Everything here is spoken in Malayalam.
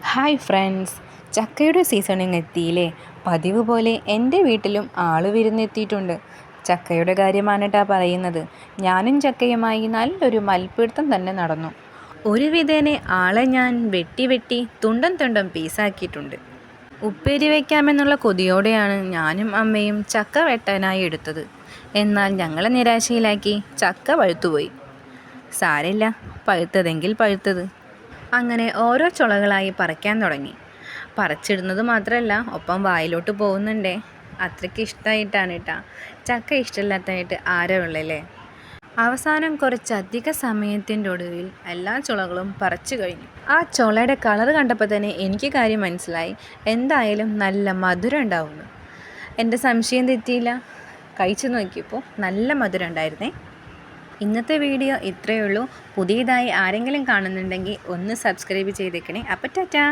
ഹായ് ഫ്രണ്ട്സ്, ചക്കയുടെ സീസണിങ് എത്തിയില്ലേ. പതിവ് പോലെ എൻ്റെ വീട്ടിലും ആൾ വിരുന്നെത്തിയിട്ടുണ്ട്. ചക്കയുടെ കാര്യമാണ് കേട്ടോ പറയുന്നത്. ഞാനും ചക്കയുമായി നല്ലൊരു മൽപ്പിടുത്തം തന്നെ നടന്നു. ഒരു വിധേനെ ആളെ ഞാൻ വെട്ടി തുണ്ടം തുണ്ടം പീസാക്കിയിട്ടുണ്ട്. ഉപ്പേരി വയ്ക്കാമെന്നുള്ള കൊതിയോടെയാണ് ഞാനും അമ്മയും ചക്ക വെട്ടാനായി എടുത്തത്. എന്നാൽ ഞങ്ങളെ നിരാശയിലാക്കി ചക്ക പഴുത്തുപോയി. സാരമില്ല, പഴുത്തതെങ്കിൽ പഴുത്തത്. അങ്ങനെ ഓരോ ചുളകളായി പറിക്കാൻ തുടങ്ങി. പറിച്ചിടുന്നത് മാത്രമല്ല, ഒപ്പം വായിലോട്ട് പോകുന്നുണ്ടേ. അത്രയ്ക്ക് ഇഷ്ടമായിട്ടാണ് കേട്ടോ. ചക്ക ഇഷ്ടമില്ലാത്തതായിട്ട് ആരോ ഉള്ളല്ലേ. അവസാനം കുറച്ചധിക സമയത്തിൻ്റെ ഒടുവിൽ എല്ലാ ചുളകളും പറിച്ചു കഴിഞ്ഞു. ആ ചുളയുടെ കളർ കണ്ടപ്പോൾ തന്നെ എനിക്ക് കാര്യം മനസ്സിലായി. എന്തായാലും നല്ല മധുരം ഉണ്ടാവുന്നു. എൻ്റെ സംശയം തെറ്റിയില്ല. കഴിച്ചു നോക്കിയപ്പോൾ നല്ല മധുരം ഉണ്ടായിരുന്നേ. ഇന്നത്തെ വീഡിയോ ഇത്രയേ ഉള്ളൂ. പുതിയതായി ആരെങ്കിലും കാണുന്നുണ്ടെങ്കിൽ ഒന്ന് സബ്സ്ക്രൈബ് ചെയ്തേക്കണേ. അപ്പോൾ ടാറ്റാ.